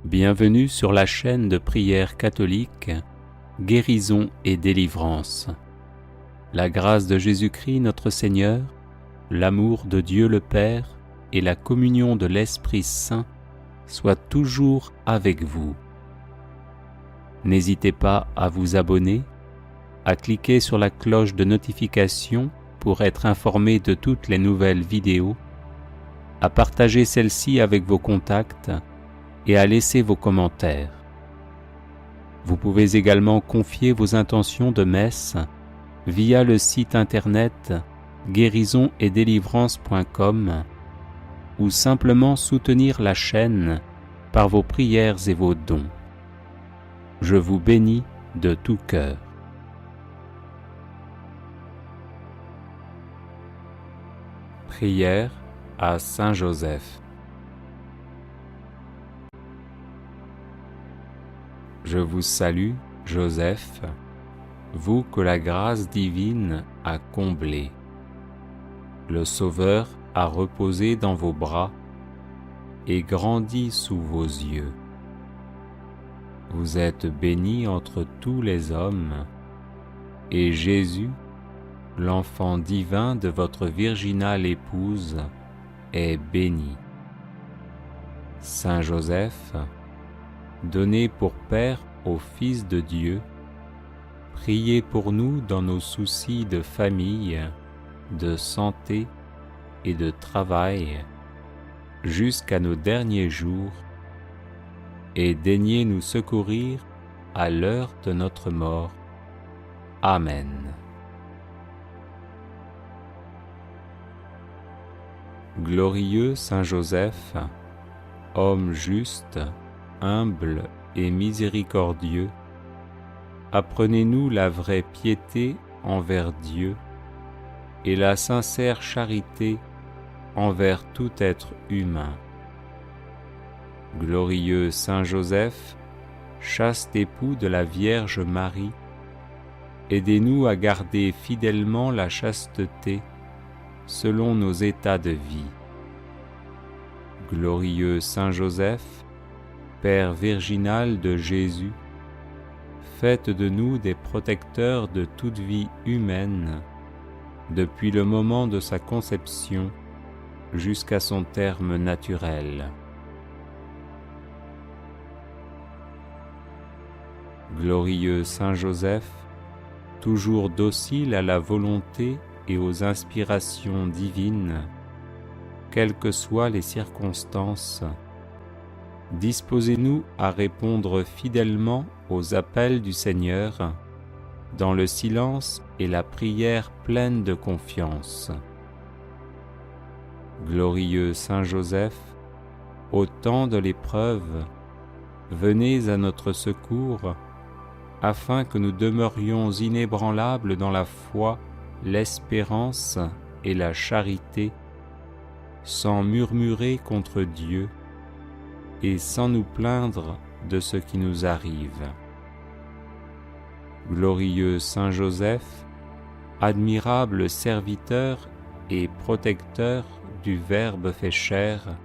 Bienvenue sur la chaîne de prière catholique Guérison et délivrance. La grâce de Jésus-Christ notre Seigneur, l'amour de Dieu le Père et la communion de l'Esprit Saint soient toujours avec vous. N'hésitez pas à vous abonner, à cliquer sur la cloche de notification pour être informé de toutes les nouvelles vidéos, à partager celle-ci avec vos contacts et à laisser vos commentaires. Vous pouvez également confier vos intentions de messe via le site internet guérisonetdélivrance.com ou simplement soutenir la chaîne par vos prières et vos dons. Je vous bénis de tout cœur. Prière à Saint Joseph. Je vous salue, Joseph, vous que la grâce divine a comblé. Le Sauveur a reposé dans vos bras et grandi sous vos yeux. Vous êtes béni entre tous les hommes, et Jésus, l'enfant divin de votre virginale épouse, est béni. Saint Joseph, donné pour Père au Fils de Dieu, priez pour nous dans nos soucis de famille, de santé et de travail, jusqu'à nos derniers jours, et daignez nous secourir à l'heure de notre mort. Amen. Glorieux Saint Joseph, homme juste, humble et miséricordieux, apprenez-nous la vraie piété envers Dieu et la sincère charité envers tout être humain. Glorieux Saint Joseph, chaste époux de la Vierge Marie, aidez-nous à garder fidèlement la chasteté selon nos états de vie. Glorieux Saint Joseph, Père virginal de Jésus, faites de nous des protecteurs de toute vie humaine, depuis le moment de sa conception jusqu'à son terme naturel. Glorieux Saint Joseph, toujours docile à la volonté et aux inspirations divines, quelles que soient les circonstances, disposez-nous à répondre fidèlement aux appels du Seigneur dans le silence et la prière pleine de confiance. Glorieux Saint Joseph, au temps de l'épreuve, venez à notre secours afin que nous demeurions inébranlables dans la foi, l'espérance et la charité, sans murmurer contre Dieu et sans nous plaindre de ce qui nous arrive. Glorieux Saint Joseph, admirable serviteur et protecteur du Verbe fait chair,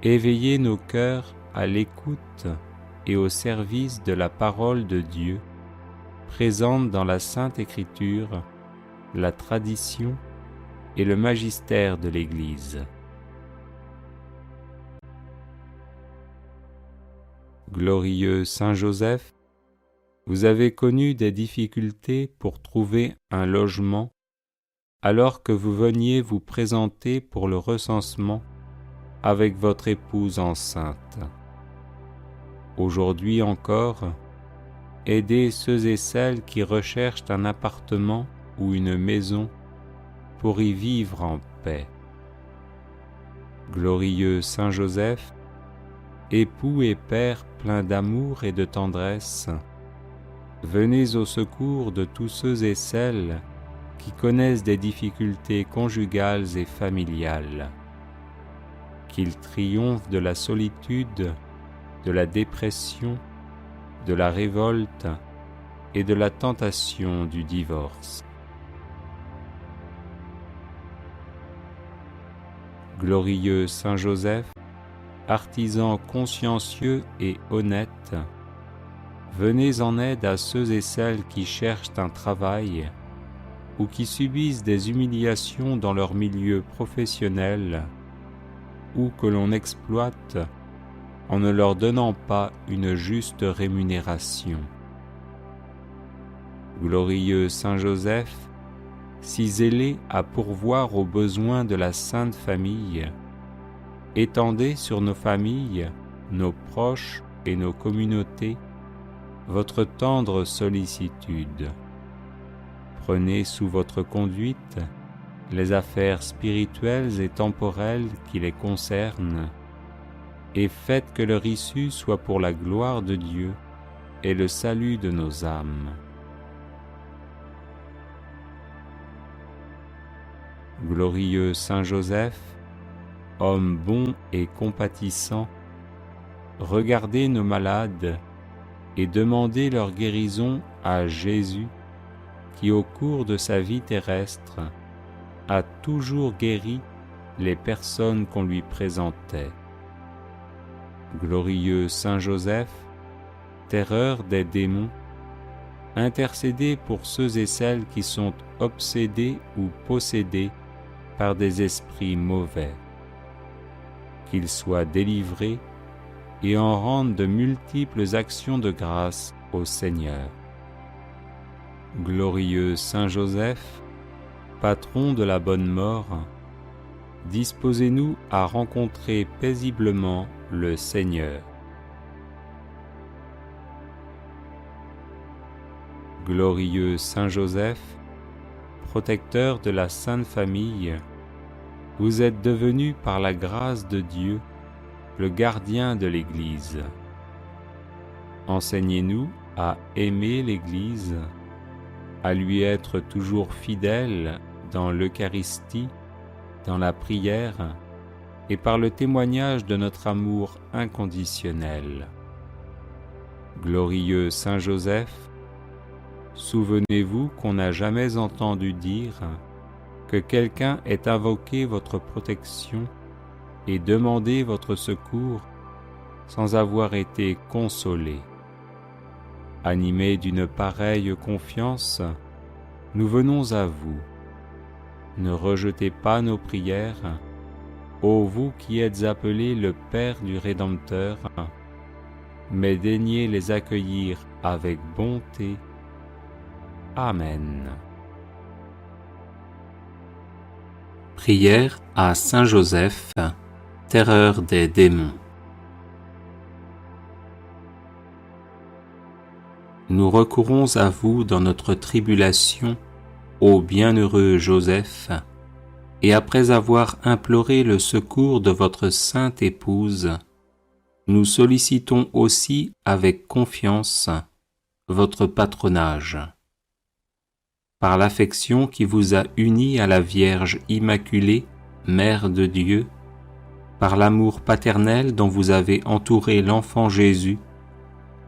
éveillez nos cœurs à l'écoute et au service de la parole de Dieu, présente dans la Sainte Écriture, la tradition et le magistère de l'Église. Glorieux Saint Joseph, vous avez connu des difficultés pour trouver un logement alors que vous veniez vous présenter pour le recensement avec votre épouse enceinte. Aujourd'hui encore, aidez ceux et celles qui recherchent un appartement ou une maison pour y vivre en paix. Glorieux Saint Joseph, époux et père plein d'amour et de tendresse, venez au secours de tous ceux et celles qui connaissent des difficultés conjugales et familiales. Qu'ils triomphent de la solitude, de la dépression, de la révolte et de la tentation du divorce. Glorieux Saint Joseph, artisans consciencieux et honnêtes, venez en aide à ceux et celles qui cherchent un travail ou qui subissent des humiliations dans leur milieu professionnel ou que l'on exploite en ne leur donnant pas une juste rémunération. Glorieux Saint Joseph, si zélé à pourvoir aux besoins de la Sainte Famille, étendez sur nos familles, nos proches et nos communautés votre tendre sollicitude. Prenez sous votre conduite les affaires spirituelles et temporelles qui les concernent, et faites que leur issue soit pour la gloire de Dieu et le salut de nos âmes. Glorieux Saint Joseph, homme bon et compatissant, regardez nos malades et demandez leur guérison à Jésus, qui au cours de sa vie terrestre a toujours guéri les personnes qu'on lui présentait. Glorieux Saint Joseph, terreur des démons, intercédez pour ceux et celles qui sont obsédés ou possédés par des esprits mauvais, qu'ils soient délivrés et en rendent de multiples actions de grâce au Seigneur. Glorieux Saint Joseph, patron de la bonne mort, disposez-nous à rencontrer paisiblement le Seigneur. Glorieux Saint Joseph, protecteur de la Sainte Famille, vous êtes devenu par la grâce de Dieu le gardien de l'Église. Enseignez-nous à aimer l'Église, à lui être toujours fidèle dans l'Eucharistie, dans la prière et par le témoignage de notre amour inconditionnel. Glorieux Saint Joseph, souvenez-vous qu'on n'a jamais entendu dire que quelqu'un ait invoqué votre protection et demandé votre secours sans avoir été consolé. Animés d'une pareille confiance, nous venons à vous. Ne rejetez pas nos prières, ô vous qui êtes appelés le Père du Rédempteur, mais daignez les accueillir avec bonté. Amen. Prière à Saint Joseph, terreur des démons. Nous recourons à vous dans notre tribulation, ô bienheureux Joseph, et après avoir imploré le secours de votre sainte épouse, nous sollicitons aussi avec confiance votre patronage. Par l'affection qui vous a unis à la Vierge Immaculée, Mère de Dieu, par l'amour paternel dont vous avez entouré l'enfant Jésus,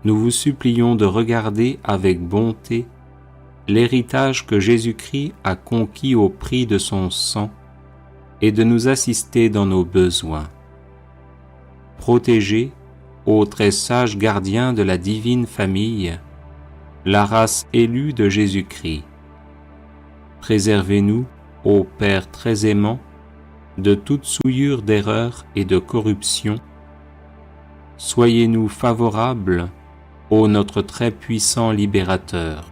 nous vous supplions de regarder avec bonté l'héritage que Jésus-Christ a conquis au prix de son sang et de nous assister dans nos besoins. Protégez, ô très sage gardien de la divine famille, la race élue de Jésus-Christ. Préservez-nous, ô Père très aimant, de toute souillure d'erreur et de corruption. Soyez-nous favorables, ô notre très puissant libérateur.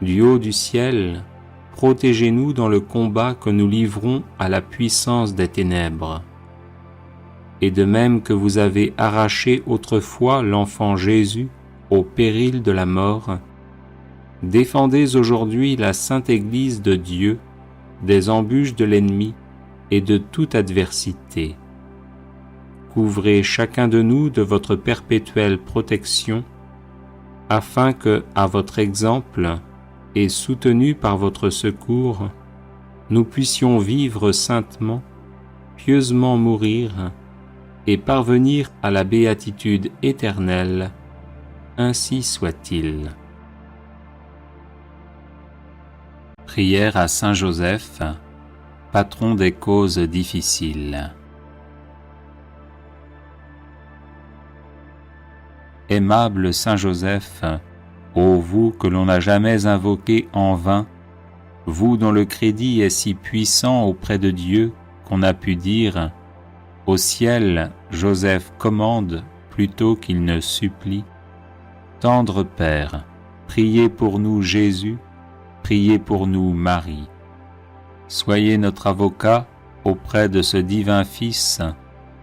Du haut du ciel, protégez-nous dans le combat que nous livrons à la puissance des ténèbres. Et de même que vous avez arraché autrefois l'enfant Jésus au péril de la mort, défendez aujourd'hui la Sainte Église de Dieu des embûches de l'ennemi et de toute adversité. Couvrez chacun de nous de votre perpétuelle protection, afin que, à votre exemple et soutenus par votre secours, nous puissions vivre saintement, pieusement mourir et parvenir à la béatitude éternelle. Ainsi soit-il. Prière à Saint Joseph, patron des causes difficiles. Aimable Saint Joseph, ô vous que l'on n'a jamais invoqué en vain, vous dont le crédit est si puissant auprès de Dieu qu'on a pu dire « Au ciel, Joseph commande plutôt qu'il ne supplie ». Tendre Père, priez pour nous Jésus, priez pour nous Marie. Soyez notre avocat auprès de ce divin Fils,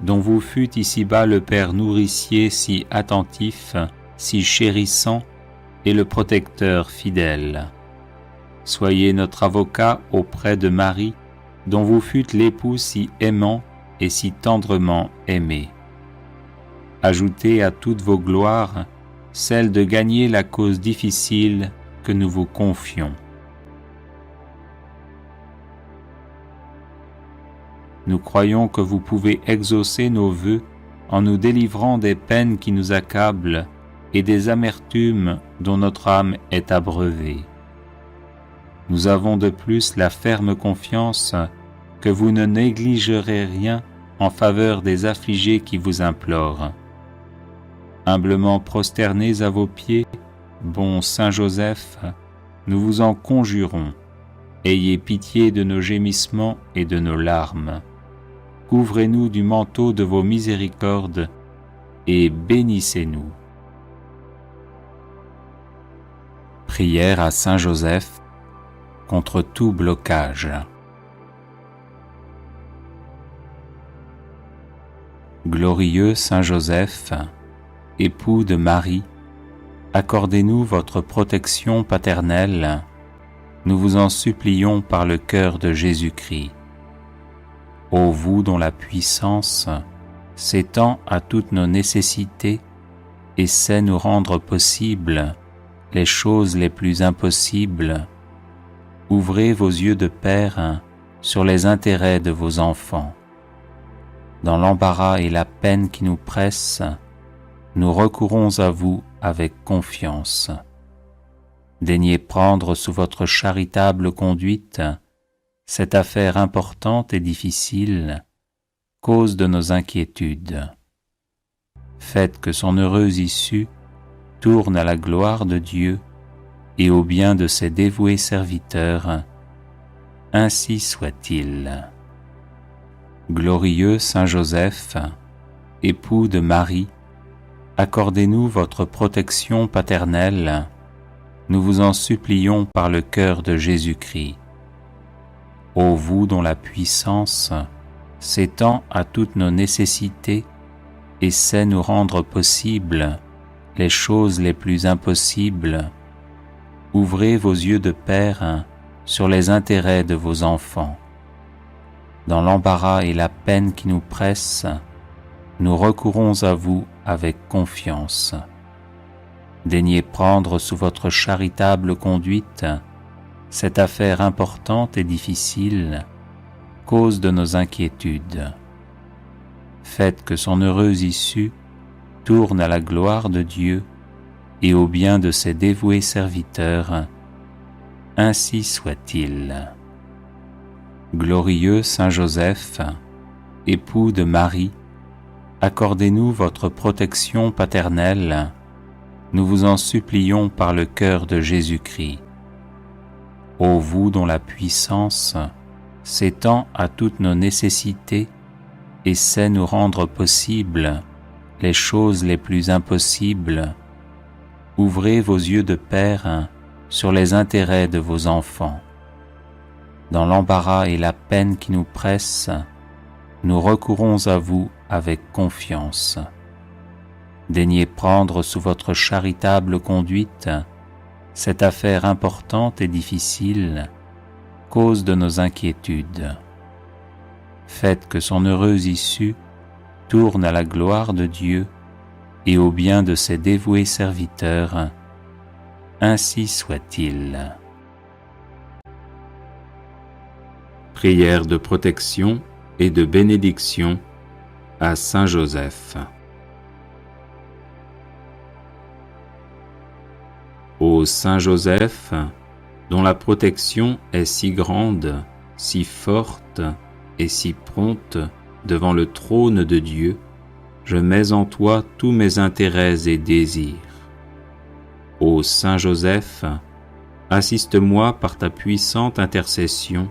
dont vous fûtes ici-bas le Père nourricier si attentif, si chérissant, et le protecteur fidèle. Soyez notre avocat auprès de Marie, dont vous fûtes l'époux si aimant et si tendrement aimé. Ajoutez à toutes vos gloires celle de gagner la cause difficile que nous vous confions. Nous croyons que vous pouvez exaucer nos vœux en nous délivrant des peines qui nous accablent et des amertumes dont notre âme est abreuvée. Nous avons de plus la ferme confiance que vous ne négligerez rien en faveur des affligés qui vous implorent. Humblement prosternés à vos pieds, bon Saint Joseph, nous vous en conjurons, ayez pitié de nos gémissements et de nos larmes. Couvrez-nous du manteau de vos miséricordes et bénissez-nous. Prière à Saint Joseph contre tout blocage. Glorieux Saint Joseph, époux de Marie, accordez-nous votre protection paternelle, nous vous en supplions par le cœur de Jésus-Christ. Ô vous dont la puissance s'étend à toutes nos nécessités et sait nous rendre possibles les choses les plus impossibles, ouvrez vos yeux de Père sur les intérêts de vos enfants. Dans l'embarras et la peine qui nous pressent, nous recourons à vous avec confiance. Daignez prendre sous votre charitable conduite cette affaire importante et difficile, cause de nos inquiétudes. Faites que son heureuse issue tourne à la gloire de Dieu et au bien de ses dévoués serviteurs. Ainsi soit-il. Glorieux Saint Joseph, époux de Marie, accordez-nous votre protection paternelle, nous vous en supplions par le cœur de Jésus-Christ. Ô vous dont la puissance s'étend à toutes nos nécessités et sait nous rendre possibles les choses les plus impossibles, ouvrez vos yeux de Père sur les intérêts de vos enfants. Dans l'embarras et la peine qui nous pressent, nous recourons à vous avec confiance. Daignez prendre sous votre charitable conduite cette affaire importante et difficile, cause de nos inquiétudes. Faites que son heureuse issue tourne à la gloire de Dieu et au bien de ses dévoués serviteurs. Ainsi soit-il. Glorieux Saint Joseph, époux de Marie, accordez-nous votre protection paternelle, nous vous en supplions par le cœur de Jésus-Christ. Ô vous dont la puissance s'étend à toutes nos nécessités et sait nous rendre possibles les choses les plus impossibles, ouvrez vos yeux de Père sur les intérêts de vos enfants. Dans l'embarras et la peine qui nous pressent, nous recourons à vous avec confiance. Daignez prendre sous votre charitable conduite cette affaire importante et difficile, cause de nos inquiétudes. Faites que son heureuse issue tourne à la gloire de Dieu et au bien de ses dévoués serviteurs. Ainsi soit-il. Prière de protection et de bénédiction à Saint Joseph. Ô Saint Joseph, dont la protection est si grande, si forte, forte et si prompte devant le trône de Dieu, je mets en toi tous mes intérêts et désirs. Ô Saint Joseph, assiste-moi par ta puissante intercession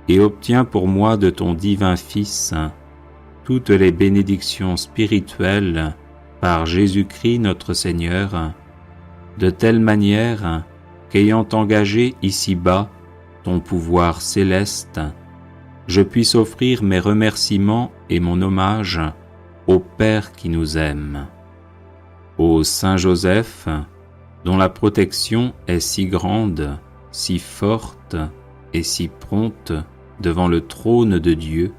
et obtiens pour moi de ton divin Fils toutes les bénédictions spirituelles par Jésus-Christ notre Seigneur, de telle manière qu'ayant engagé ici-bas ton pouvoir céleste, je puisse offrir mes remerciements et mon hommage au Père qui nous aime. Ô Saint Joseph, dont la protection est si grande, si forte et si prompte devant le trône de Dieu,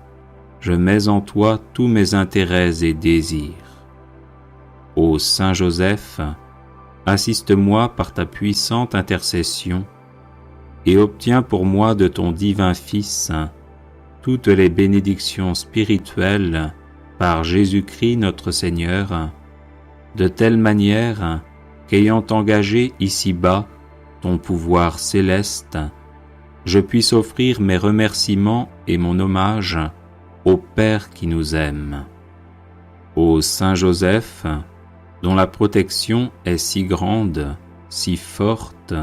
je mets en toi tous mes intérêts et désirs. Ô Saint Joseph, assiste-moi par ta puissante intercession et obtiens pour moi de ton divin Fils toutes les bénédictions spirituelles par Jésus-Christ notre Seigneur, de telle manière qu'ayant engagé ici-bas ton pouvoir céleste, je puisse offrir mes remerciements et mon hommage au Père qui nous aime. Ô Saint Joseph, dont la protection est si grande, si forte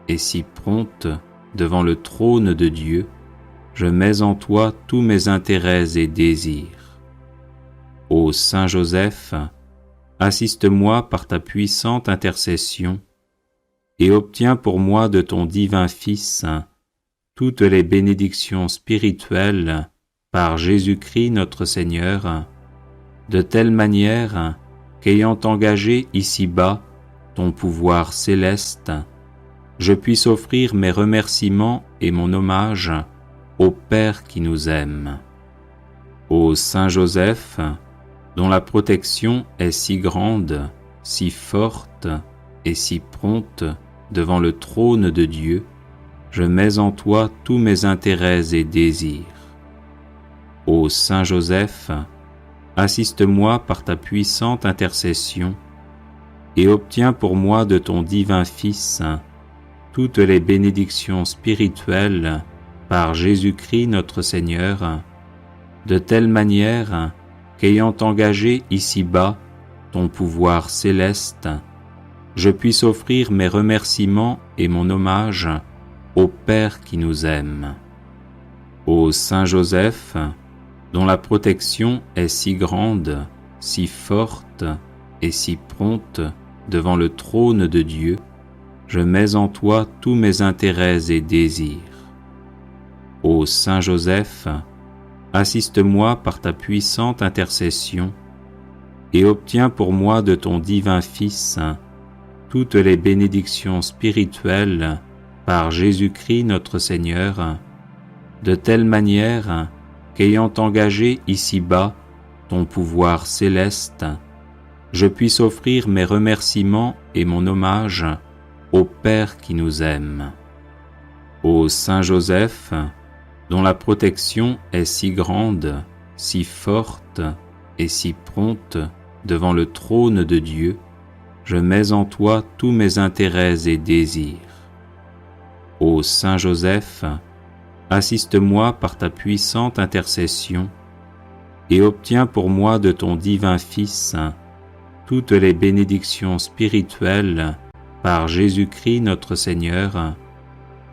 et si prompte devant le trône de Dieu, je mets en toi tous mes intérêts et désirs. Ô Saint Joseph, assiste-moi par ta puissante intercession et obtiens pour moi de ton divin Fils toutes les bénédictions spirituelles par Jésus-Christ notre Seigneur, de telle manière qu'ayant engagé ici-bas ton pouvoir céleste, je puisse offrir mes remerciements et mon hommage au Père qui nous aime. Ô Saint Joseph, dont la protection est si grande, si forte et si prompte devant le trône de Dieu, je mets en toi tous mes intérêts et désirs. Ô Saint Joseph, assiste-moi par ta puissante intercession et obtiens pour moi de ton divin Fils toutes les bénédictions spirituelles par Jésus-Christ notre Seigneur, de telle manière qu'ayant engagé ici-bas ton pouvoir céleste, je puisse offrir mes remerciements et mon hommage au Père qui nous aime. Ô Saint Joseph, dont la protection est si grande, si forte et si prompte devant le trône de Dieu, je mets en toi tous mes intérêts et désirs. Ô Saint Joseph, assiste-moi par ta puissante intercession et obtiens pour moi de ton divin Fils toutes les bénédictions spirituelles par Jésus-Christ notre Seigneur, de telle manière qu'ayant engagé ici-bas ton pouvoir céleste, je puisse offrir mes remerciements et mon hommage au Père qui nous aime. Ô Saint Joseph, dont la protection est si grande, si forte et si prompte devant le trône de Dieu, je mets en toi tous mes intérêts et désirs. Ô Saint Joseph, assiste-moi par ta puissante intercession et obtiens pour moi de ton divin Fils toutes les bénédictions spirituelles par Jésus-Christ notre Seigneur,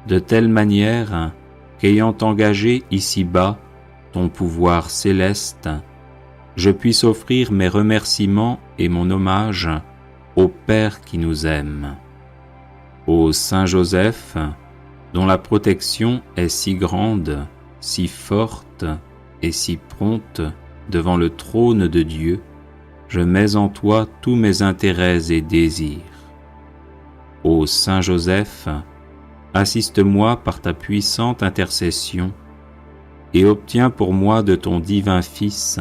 de telle manière qu'ayant engagé ici-bas ton pouvoir céleste, je puisse offrir mes remerciements et mon hommage au Père qui nous aime. Ô Saint Joseph, dont la protection est si grande, si forte et si prompte devant le trône de Dieu, je mets en toi tous mes intérêts et désirs. Ô Saint Joseph, assiste-moi par ta puissante intercession et obtiens pour moi de ton divin Fils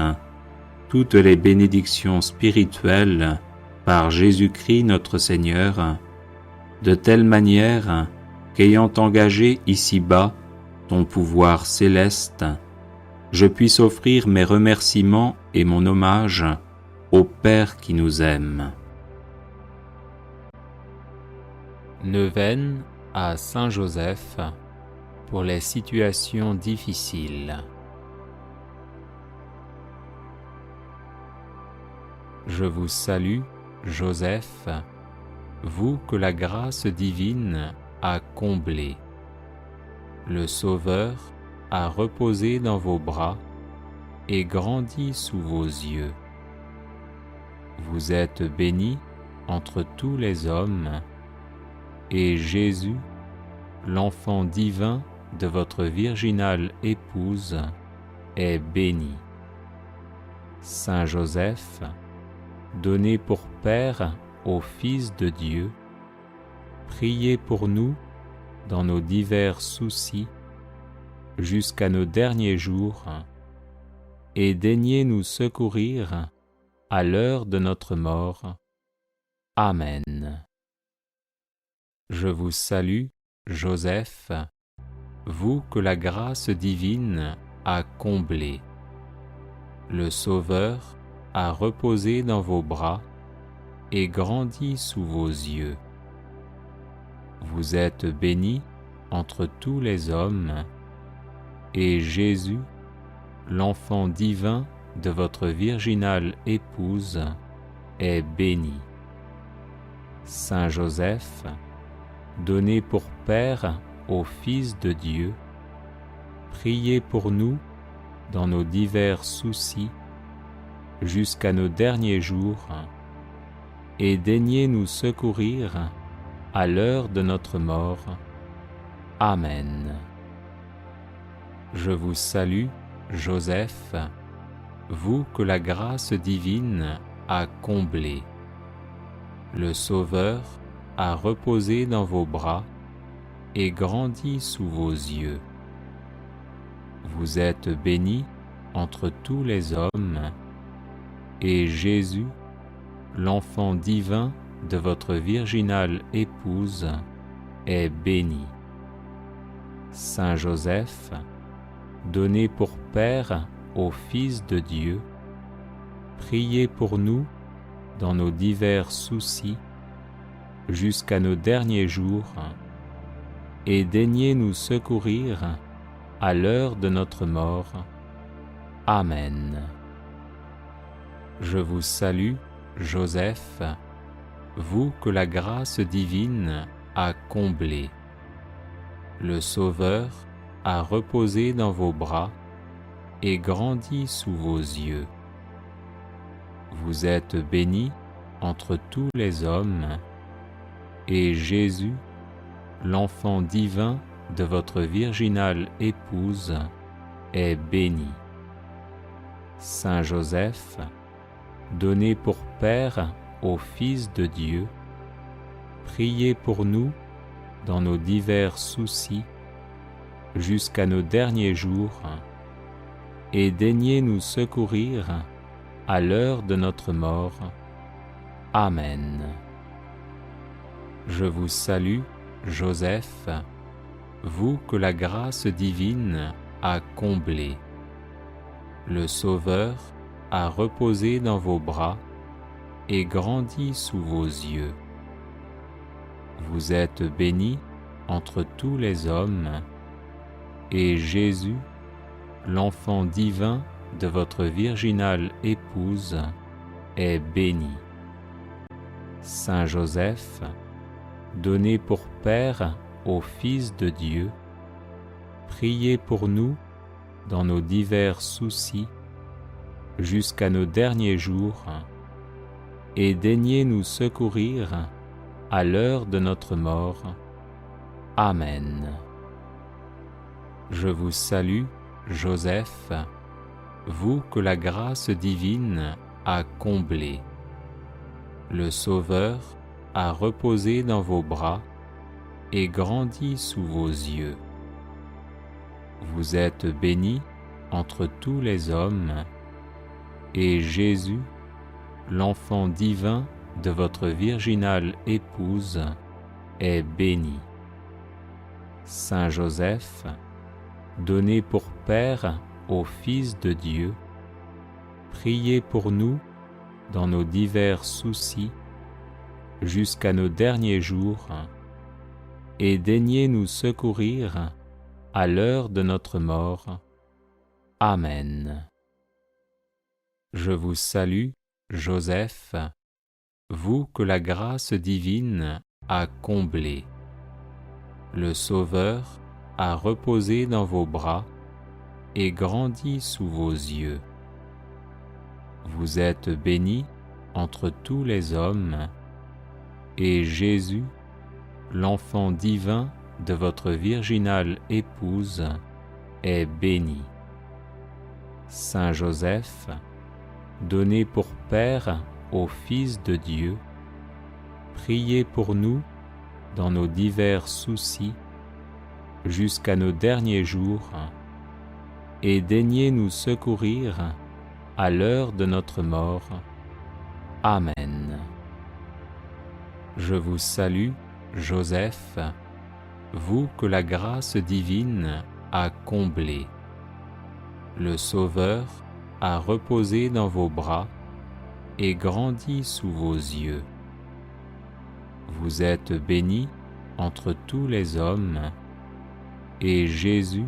toutes les bénédictions spirituelles par Jésus-Christ notre Seigneur, de telle manière qu'ayant engagé ici-bas ton pouvoir céleste, je puisse offrir mes remerciements et mon hommage au Père qui nous aime. Neuvaine à Saint Joseph, pour les situations difficiles. Je vous salue, Joseph, vous que la grâce divine a comblé. Le Sauveur a reposé dans vos bras et grandi sous vos yeux. Vous êtes bénie entre tous les hommes, et Jésus, l'enfant divin de votre virginale épouse, est béni. Saint Joseph, donné pour Père au Fils de Dieu, priez pour nous dans nos divers soucis jusqu'à nos derniers jours, et daignez nous secourir à l'heure de notre mort. Amen. Je vous salue, Joseph, vous que la grâce divine a comblé. Le Sauveur a reposé dans vos bras et grandi sous vos yeux. Vous êtes bénie entre tous les hommes, et Jésus, l'enfant divin de votre virginale épouse, est béni. Saint Joseph, donné pour Père au Fils de Dieu, priez pour nous dans nos divers soucis jusqu'à nos derniers jours, et daignez nous secourir à l'heure de notre mort. Amen. Je vous salue, Joseph, vous que la grâce divine a comblé. Le Sauveur a reposé dans vos bras et grandi sous vos yeux. Vous êtes bénie entre tous les hommes, et Jésus, l'enfant divin de votre virginale épouse, est béni. Saint Joseph, donné pour Père au Fils de Dieu, priez pour nous dans nos divers soucis jusqu'à nos derniers jours, et daignez nous secourir à l'heure de notre mort. Amen. Je vous salue, Joseph, vous que la grâce divine a comblé. Le Sauveur a reposé dans vos bras et grandi sous vos yeux. Vous êtes bénie entre tous les hommes, et Jésus, l'enfant divin de votre virginale épouse, est béni. Saint Joseph, donné pour Père au Fils de Dieu, priez pour nous dans nos divers soucis jusqu'à nos derniers jours, et daignez nous secourir à l'heure de notre mort. Amen. Je vous salue, Joseph, vous que la grâce divine a comblé. Le Sauveur a reposé dans vos bras et grandi sous vos yeux. Vous êtes bénie entre tous les hommes, et Jésus, l'enfant divin de votre virginale épouse, est béni. Saint Joseph, donné pour Père au Fils de Dieu, priez pour nous dans nos divers soucis jusqu'à nos derniers jours, et daignez nous secourir à l'heure de notre mort. Amen. Je vous salue, Joseph, vous que la grâce divine a comblé. Le Sauveur a reposé dans vos bras et grandi sous vos yeux. Vous êtes bénie entre tous les hommes, et Jésus, l'enfant divin de votre virginale épouse, est béni. Saint Joseph, donné pour Père au Fils de Dieu, priez pour nous dans nos divers soucis jusqu'à nos derniers jours, et daignez nous secourir à l'heure de notre mort. Amen. Je vous salue, Joseph, vous que la grâce divine a comblé. Le Sauveur a reposé dans vos bras et grandi sous vos yeux. Vous êtes bénie entre tous les hommes, et Jésus, l'enfant divin de votre virginale épouse, est béni. Saint Joseph, donné pour Père au Fils de Dieu, priez pour nous dans nos divers soucis jusqu'à nos derniers jours, et daignez nous secourir à l'heure de notre mort. Amen. Je vous salue, Joseph, vous que la grâce divine a comblé. Le Sauveur a reposé dans vos bras et grandi sous vos yeux. Vous êtes bénie entre tous les hommes, et Jésus,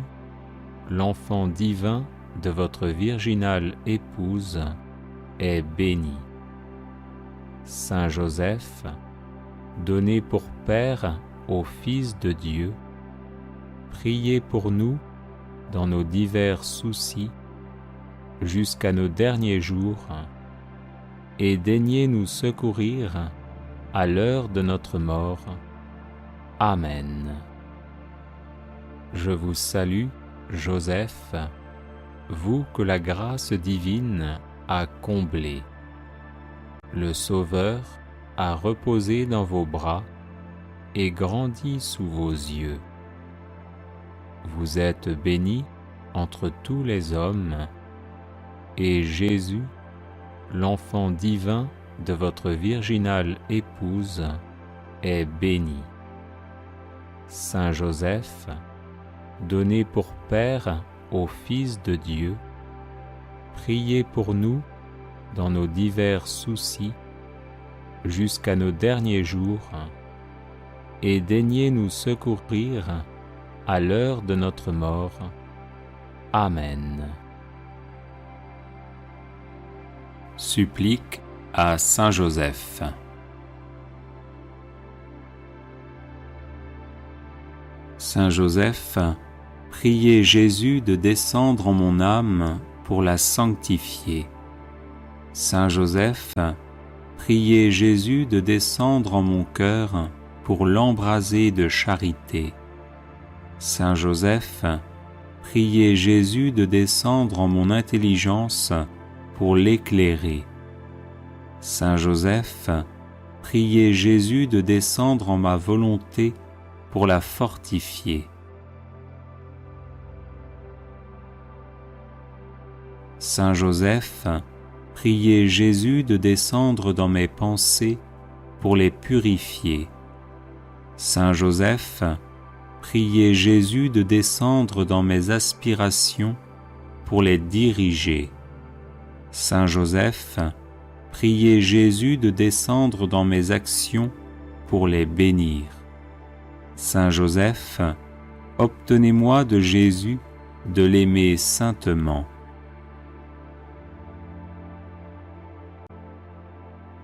l'enfant divin de votre virginale épouse, est béni. Saint Joseph, donné pour Père au Fils de Dieu, priez pour nous dans nos divers soucis jusqu'à nos derniers jours, et daignez nous secourir à l'heure de notre mort. Amen. Je vous salue, Joseph, vous que la grâce divine a comblé. Le Sauveur a reposé dans vos bras et grandi sous vos yeux. Vous êtes bénie entre tous les hommes, et Jésus, l'enfant divin de votre virginale épouse, est béni. Saint Joseph, donné pour Père au Fils de Dieu, priez pour nous dans nos divers soucis jusqu'à nos derniers jours, et daignez nous secourir à l'heure de notre mort. Amen. Supplique à Saint Joseph. Saint Joseph, priez Jésus de descendre en mon âme pour la sanctifier. Saint Joseph, priez Jésus de descendre en mon cœur pour l'embraser de charité. Saint Joseph, priez Jésus de descendre en mon intelligence pour l'éclairer. Saint Joseph, priez Jésus de descendre en ma volonté pour la fortifier. Saint Joseph, priez Jésus de descendre dans mes pensées pour les purifier. Saint Joseph, priez Jésus de descendre dans mes aspirations pour les diriger. Saint Joseph, priez Jésus de descendre dans mes actions pour les bénir. Saint Joseph, obtenez-moi de Jésus de l'aimer saintement.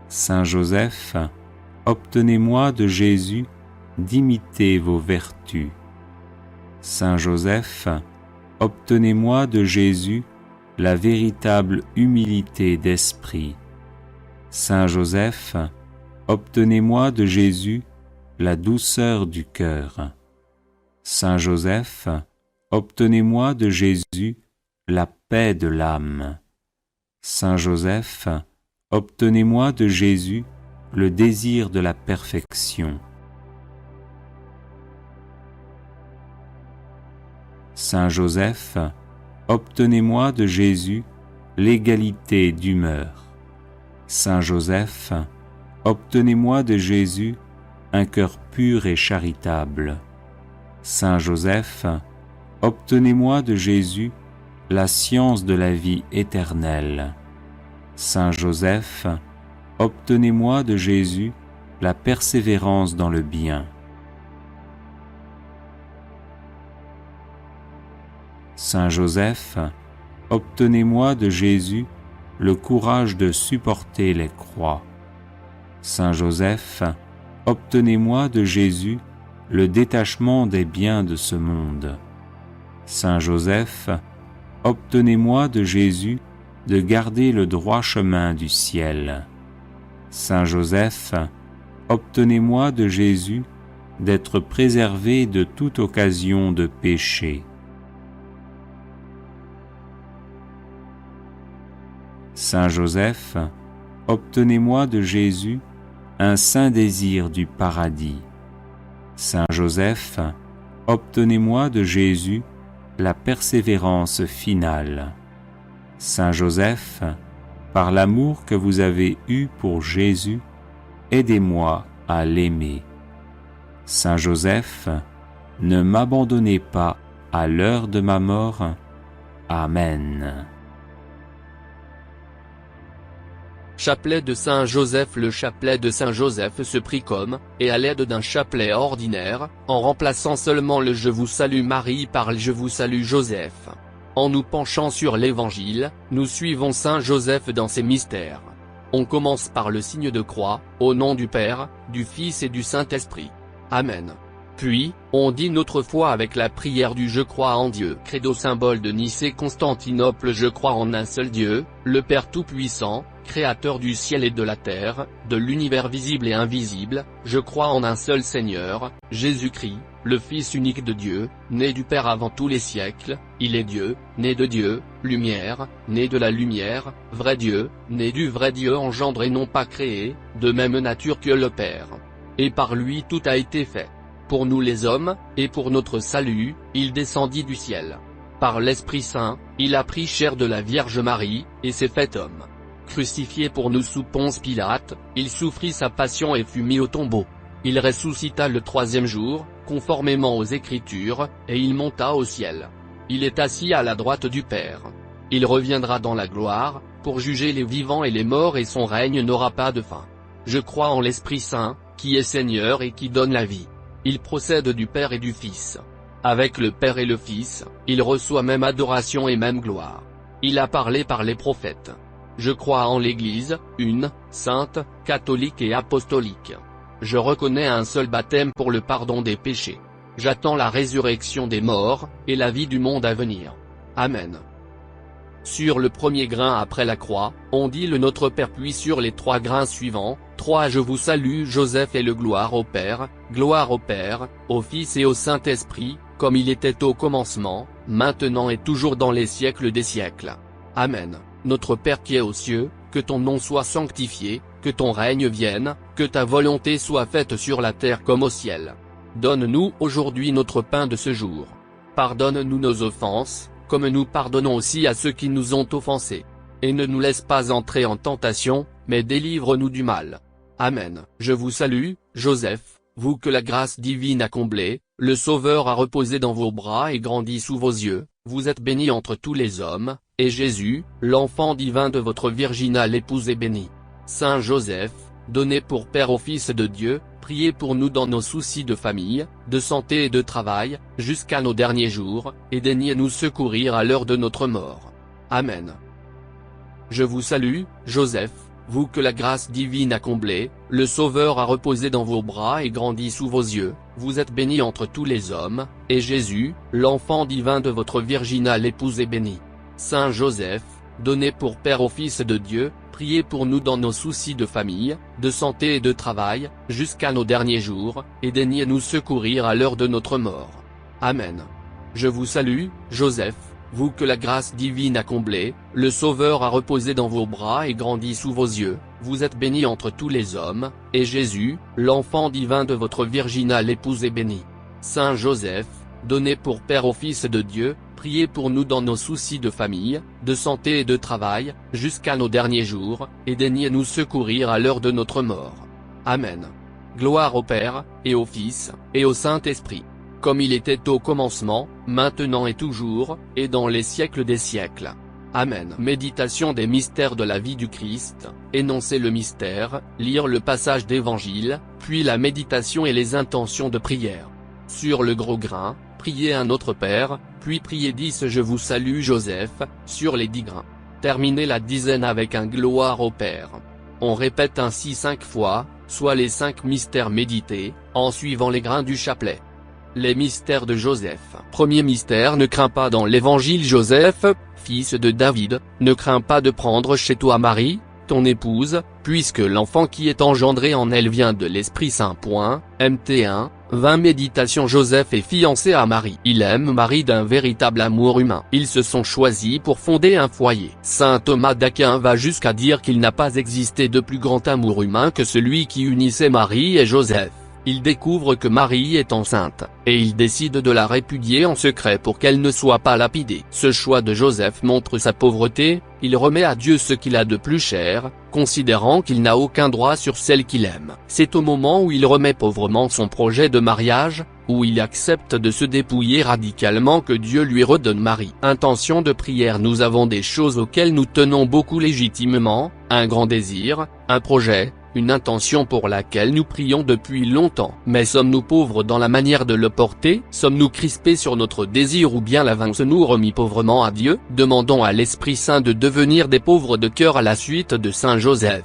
Saint Joseph, obtenez-moi de Jésus d'imiter vos vertus. Saint Joseph, obtenez-moi de Jésus la véritable humilité d'esprit. Saint Joseph, obtenez-moi de Jésus la douceur du cœur. Saint Joseph, obtenez-moi de Jésus la paix de l'âme. Saint Joseph, obtenez-moi de Jésus le désir de la perfection. Saint Joseph, obtenez-moi de Jésus l'égalité d'humeur. Saint Joseph, obtenez-moi de Jésus un cœur pur et charitable. Saint Joseph, obtenez-moi de Jésus la science de la vie éternelle. Saint Joseph, obtenez-moi de Jésus la persévérance dans le bien. Saint Joseph, obtenez-moi de Jésus le courage de supporter les croix. Saint Joseph, obtenez-moi de Jésus le détachement des biens de ce monde. Saint Joseph, obtenez-moi de Jésus de garder le droit chemin du ciel. Saint Joseph, obtenez-moi de Jésus d'être préservé de toute occasion de péché. Saint Joseph, obtenez-moi de Jésus un saint désir du paradis. Saint Joseph, obtenez-moi de Jésus la persévérance finale. Saint Joseph, par l'amour que vous avez eu pour Jésus, aidez-moi à l'aimer. Saint Joseph, ne m'abandonnez pas à l'heure de ma mort. Amen. Chapelet de Saint Joseph. Le chapelet de Saint Joseph se prie comme, et à l'aide d'un chapelet ordinaire, en remplaçant seulement le « Je vous salue Marie » par le « Je vous salue Joseph ». En nous penchant sur l'Évangile, nous suivons Saint Joseph dans ses mystères. On commence par le signe de croix, au nom du Père, du Fils et du Saint-Esprit. Amen. Puis, on dit notre foi avec la prière du « Je crois en Dieu ». Credo symbole de Nicée-Constantinople. Je crois en un seul Dieu, le Père Tout-Puissant, Créateur du ciel et de la terre, de l'univers visible et invisible. Je crois en un seul Seigneur, Jésus-Christ, le Fils unique de Dieu, né du Père avant tous les siècles. Il est Dieu, né de Dieu, lumière, né de la lumière, vrai Dieu, né du vrai Dieu, engendré non pas créé, de même nature que le Père. Et par lui tout a été fait. Pour nous les hommes, et pour notre salut, il descendit du ciel. Par l'Esprit Saint, il a pris chair de la Vierge Marie, et s'est fait homme. Crucifié pour nous sous Ponce Pilate, il souffrit sa passion et fut mis au tombeau. Il ressuscita le troisième jour, conformément aux Écritures, et il monta au ciel. Il est assis à la droite du Père. Il reviendra dans la gloire, pour juger les vivants et les morts, et son règne n'aura pas de fin. Je crois en l'Esprit Saint, qui est Seigneur et qui donne la vie. Il procède du Père et du Fils. Avec le Père et le Fils, il reçoit même adoration et même gloire. Il a parlé par les prophètes. Je crois en l'Église, une, sainte, catholique et apostolique. Je reconnais un seul baptême pour le pardon des péchés. J'attends la résurrection des morts, et la vie du monde à venir. Amen. Sur le premier grain après la croix, on dit le Notre Père, puis sur les 3 grains suivants, 3 Je vous salue Joseph et le gloire au Père, au Fils et au Saint-Esprit, comme il était au commencement, maintenant et toujours dans les siècles des siècles. Amen. Notre Père qui es aux cieux, que ton nom soit sanctifié, que ton règne vienne, que ta volonté soit faite sur la terre comme au ciel. Donne-nous aujourd'hui notre pain de ce jour. Pardonne-nous nos offenses, comme nous pardonnons aussi à ceux qui nous ont offensés. Et ne nous laisse pas entrer en tentation, mais délivre-nous du mal. Amen. Je vous salue, Joseph, vous que la grâce divine a comblé, le Sauveur a reposé dans vos bras et grandi sous vos yeux, vous êtes bénie entre tous les hommes, et Jésus, l'enfant divin de votre virginale épouse est béni. Saint Joseph, donné pour Père au Fils de Dieu, priez pour nous dans nos soucis de famille, de santé et de travail, jusqu'à nos derniers jours, et daignez nous secourir à l'heure de notre mort. Amen. Je vous salue, Joseph, vous que la grâce divine a comblé, le Sauveur a reposé dans vos bras et grandi sous vos yeux, vous êtes bénie entre tous les hommes, et Jésus, l'enfant divin de votre virginale épouse est béni. Saint Joseph, donné pour Père au Fils de Dieu, priez pour nous dans nos soucis de famille, de santé et de travail, jusqu'à nos derniers jours, et daignez nous secourir à l'heure de notre mort. Amen. Je vous salue, Joseph, vous que la grâce divine a comblé, le Sauveur a reposé dans vos bras et grandi sous vos yeux, vous êtes bénie entre tous les hommes, et Jésus, l'enfant divin de votre virginale épouse est béni. Saint Joseph, donné pour Père au Fils de Dieu, priez pour nous dans nos soucis de famille, de santé et de travail, jusqu'à nos derniers jours, et daignez nous secourir à l'heure de notre mort. Amen. Gloire au Père, et au Fils, et au Saint-Esprit. Comme il était au commencement, maintenant et toujours, et dans les siècles des siècles. Amen. Méditation des mystères de la vie du Christ, énoncer le mystère, lire le passage d'évangile, puis la méditation et les intentions de prière. Sur le gros grain, priez un Notre Père, puis priez 10 Je vous salue Joseph, sur les 10 grains. Terminez la dizaine avec un gloire au Père. On répète ainsi 5 fois, soit les 5 mystères médités, en suivant les grains du chapelet. Les mystères de Joseph. Premier mystère: ne crains pas. Dans l'évangile, Joseph, fils de David, ne crains pas de prendre chez toi Marie, ton épouse, puisque l'enfant qui est engendré en elle vient de l'Esprit Saint. Mt 20 Méditation. Joseph est fiancé à Marie. Il aime Marie d'un véritable amour humain. Ils se sont choisis pour fonder un foyer. Saint Thomas d'Aquin va jusqu'à dire qu'il n'a pas existé de plus grand amour humain que celui qui unissait Marie et Joseph. Il découvre que Marie est enceinte, et il décide de la répudier en secret pour qu'elle ne soit pas lapidée. Ce choix de Joseph montre sa pauvreté, il remet à Dieu ce qu'il a de plus cher, considérant qu'il n'a aucun droit sur celle qu'il aime. C'est au moment où il remet pauvrement son projet de mariage, où il accepte de se dépouiller radicalement, que Dieu lui redonne Marie. Intention de prière. Nous avons des choses auxquelles nous tenons beaucoup légitimement, un grand désir, un projet, une intention pour laquelle nous prions depuis longtemps. Mais sommes-nous pauvres dans la manière de le porter? Sommes-nous crispés sur notre désir, ou bien l'avance-nous remis pauvrement à Dieu? Demandons à l'Esprit Saint de devenir des pauvres de cœur à la suite de Saint Joseph.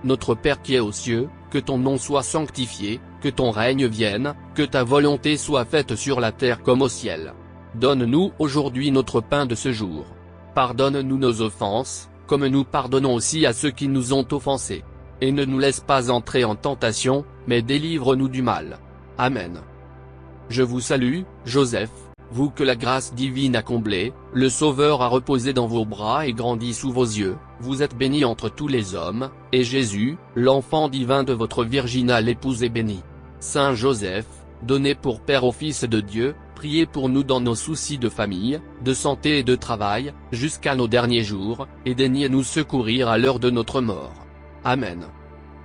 Notre Père qui es aux cieux, que ton nom soit sanctifié, que ton règne vienne, que ta volonté soit faite sur la terre comme au ciel. Donne-nous aujourd'hui notre pain de ce jour. Pardonne-nous nos offenses, comme nous pardonnons aussi à ceux qui nous ont offensés. Et ne nous laisse pas entrer en tentation, mais délivre-nous du mal. Amen. Je vous salue, Joseph, vous que la grâce divine a comblé, le Sauveur a reposé dans vos bras et grandi sous vos yeux, vous êtes bénie entre tous les hommes, et Jésus, l'enfant divin de votre virginale épouse est béni. Saint Joseph, donné pour Père au Fils de Dieu, priez pour nous dans nos soucis de famille, de santé et de travail, jusqu'à nos derniers jours, et daignez nous secourir à l'heure de notre mort. Amen.